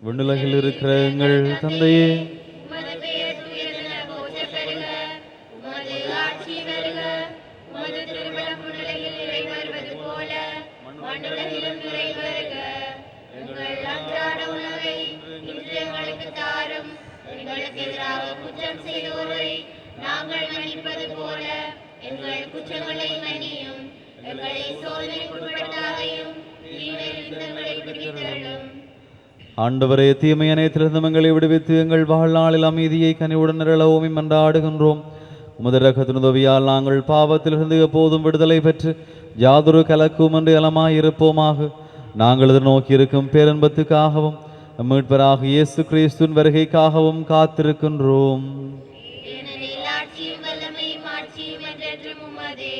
விண்ணுலகில் இருக்கிற எங்கள் தந்தையே, உமது பெயர் தூயதென போற்றப் பெறுக. உமது ஆட்சி வருக. உமது திருவிழம் உலகில் நிறைவேறுவது போல மண்ணுலகிலும் நிறைவேறுக. எங்கள் அன்றாட உணவை இன்று எங்களுக்கு தாரும். எங்களுக்கு எதிராக குற்றம் செய்தோரை நாங்கள் மன்னிப்பது போல எங்கள் குற்றங்களை மன்னியும். எங்களை சோதனைக்கு உட்படுத்தாதையும் தீமையிலிருந்து எங்களை விடுவித்தருளும். ஆண்டவரே, தீமை அனைத்திலிருந்தும் எங்களை விடுவித்து எங்கள் வாழ்நாளில் அமைதியை கனிவுடன் நிரளவும் மன்றாடுகின்றோம். உமது இரக்கத்தின் உதவியால் நாங்கள் பாவத்திலிருந்து எப்போதும் விடுதலை பெற்று யாதொரு கலக்கும் என்று இலமாயிருப்போமாக. நாங்கள் எதிர்நோக்கி இருக்கும் பேரன்பத்துக்காகவும் மீட்பராக இயேசு கிறிஸ்துவின் வருகைக்காகவும் காத்திருக்கின்றோம். ஏனெனில் ஆட்சியும் வல்லமையும் ஆட்சியும் என்றென்றும் உமதே.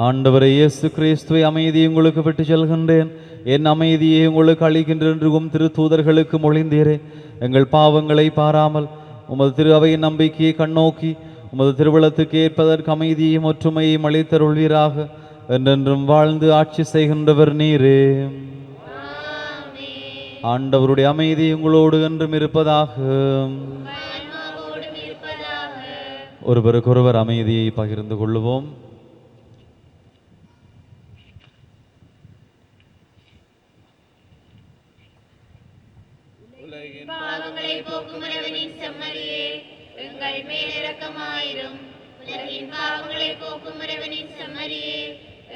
ஆண்டவரே இயேசு கிறிஸ்துவை அமைதியை உங்களுக்கு விட்டு செல்கின்றேன், என் அமைதியை உங்களுக்கு அளிக்கின்றேன் என்றும் திரு தூதர்களுக்கு மொழிந்தீரே. எங்கள் பாவங்களை பாராமல் உமது திரு அவையின் நம்பிக்கையை கண்ணோக்கி உமது திருவிழத்துக்கு ஏற்பதற்கு அமைதியையும் ஒற்றுமையையும் அளித்தருள்வீராக. என்றென்றும் வாழ்ந்து ஆட்சி செய்கின்றவர் நீரே. ஆண்டவருடைய அமைதி உங்களோடு என்றும் இருப்பதாக. ஆன்மாவோடும் இருப்பதாக. ஒருவருக்கொருவர் அமைதியை பகிர்ந்து கொள்ளுவோம். பாவங்களை போக்கும் இறைவனின் செம்மறியே, எங்கள் மேல் இரக்கமாயிரும். உலகின் பாவங்களை போக்கும் இறைவனின் செம்மறியே,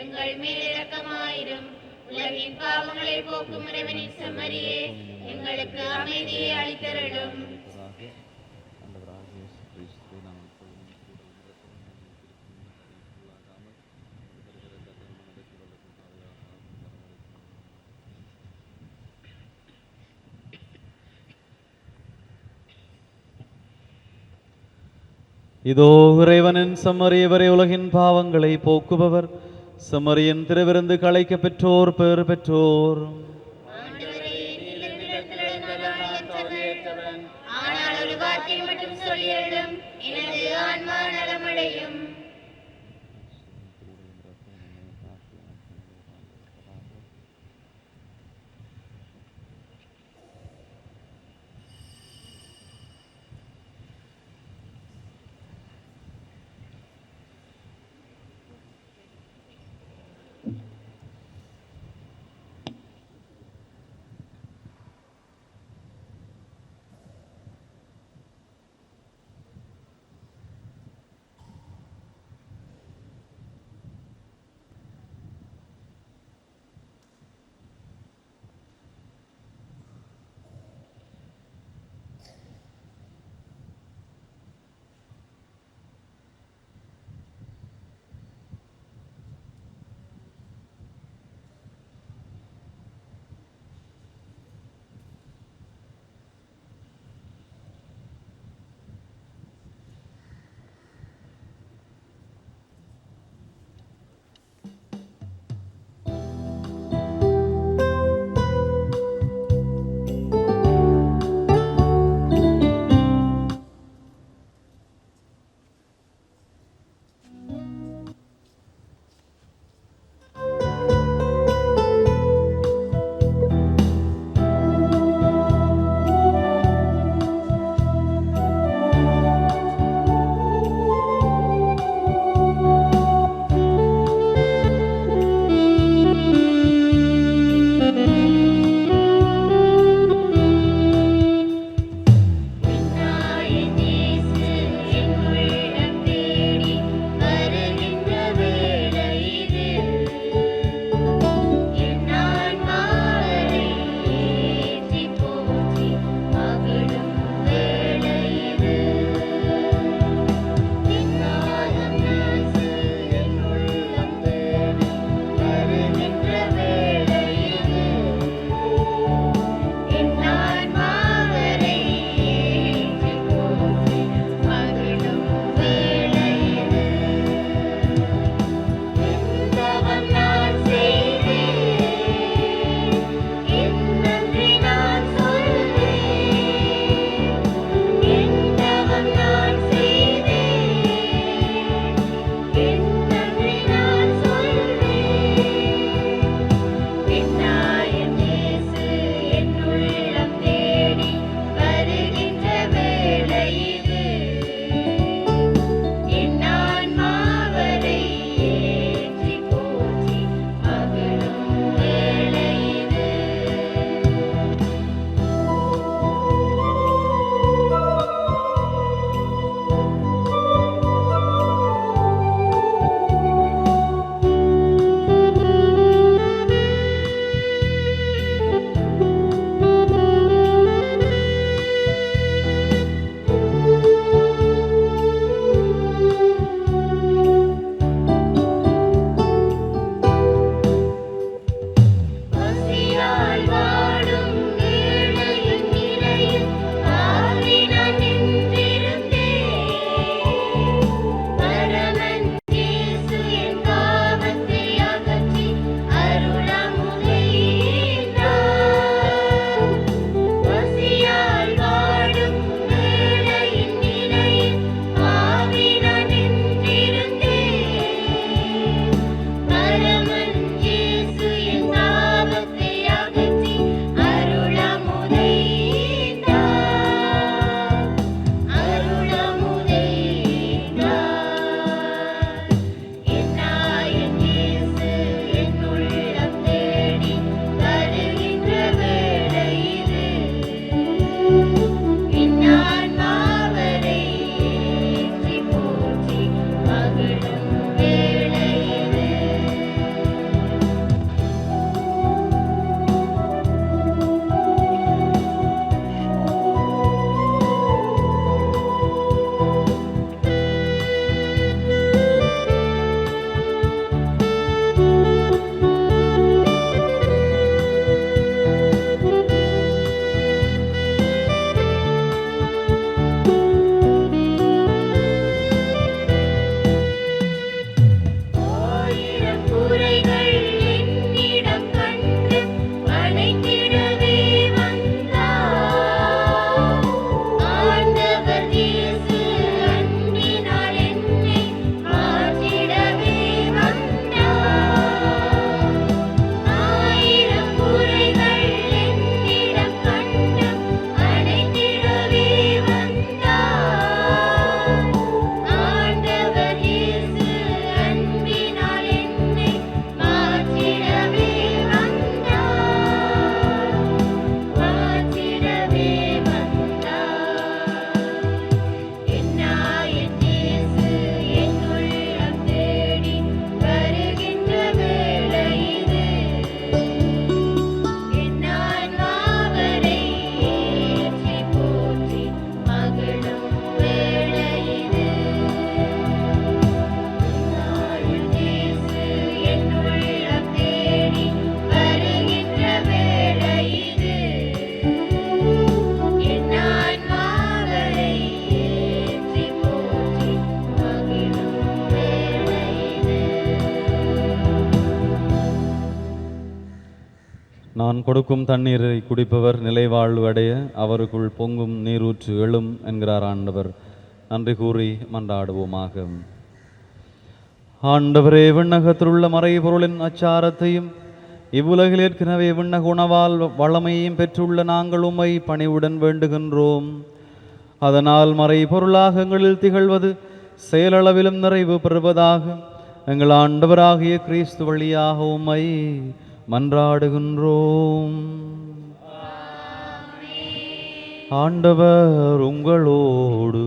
எங்கள் மேல் இரக்கமாயிரும். உலகின் பாவங்களை போக்கும் இறைவனின் செம்மறியே, எங்களுக்கு அமைதியை அளித்தருளும். இதோ இறைவனின் செம்மறியவரே, உலகின் பாவங்களை போக்குபவர். செம்மறியின் திருவிருந்து களைக்க பெற்றோர் பேறு பெற்றோர். ஆனால் ஒரு வார்த்தை மட்டும் சொல்லியருளும், எனது ஆன்மா நலமடையும். கொடுக்கும் தண்ணீரை குடிப்பவர் நிலைவாழ்வு அடைய அவருக்குள் பொங்கும் நீரூற்று எழும் என்கிறார் ஆண்டவர். நன்றி கூறி மன்றாடுவோமாக. ஆண்டவரே, விண்ணகத்திலுள்ள மறைபொருளின் அச்சாரத்தையும் இவ்வுலகில் ஏற்கனவே விண்ணக உணவால் வளமையும் பெற்றுள்ள நாங்கள் உம்மை பணிவுடன் வேண்டுகின்றோம். அதனால் மறைபொருளாக எங்களில் திகழ்வது செயலளவிலும் நிறைவு பெறுவதாக எங்கள் ஆண்டவராகிய கிறிஸ்து வழியாக உம்மை மன்றாடுகின்றோம். ஆண்டவர் உங்களோடு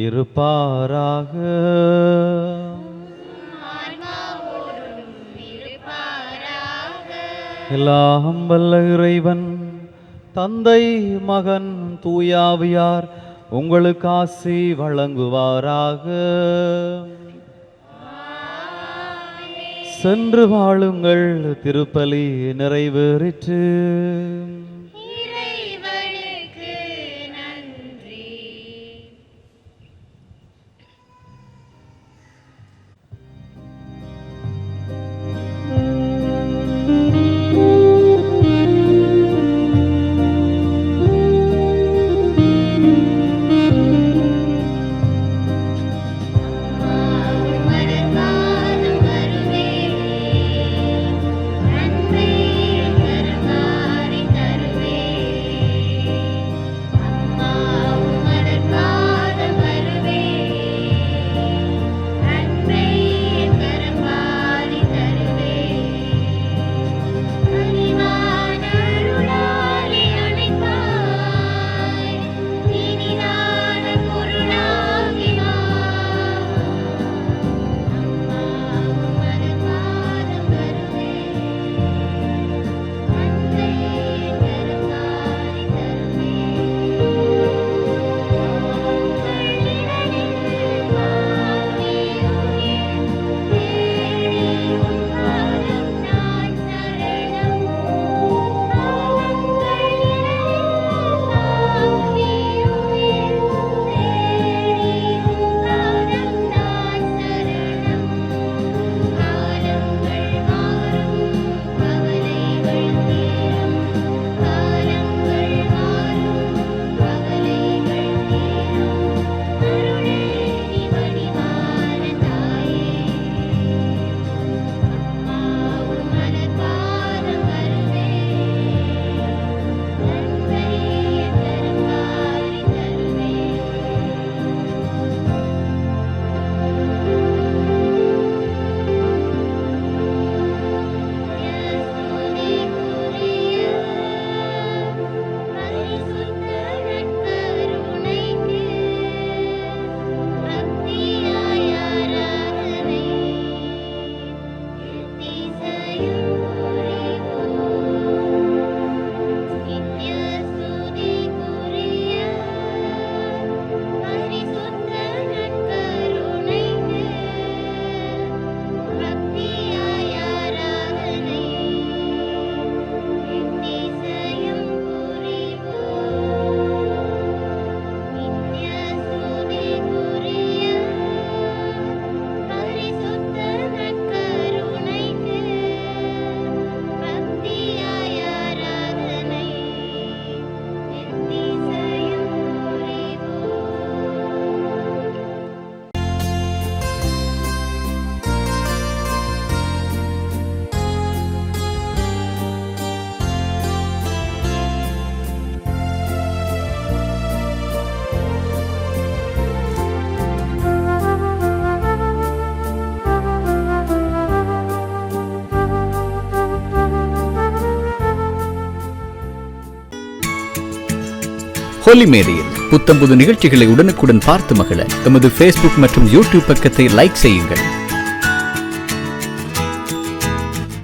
இருப்பாராக. எல்லாம் வல்ல இறைவன் தந்தை, மகன், தூயாவியார் உங்களுக்கு ஆசி வழங்குவாராக. சென்று வாழுங்கள். திருப்பலி நிறைவேறிற்று. இறைவனுக்கு நன்றி. ஹோலி மேரியில் புத்தம்புது நிகழ்ச்சிகளை உடனுக்குடன் பார்த்து மகிழ எமது ஃபேஸ்புக் மற்றும் யூடியூப் பக்கத்தை லைக் செய்யுங்கள்.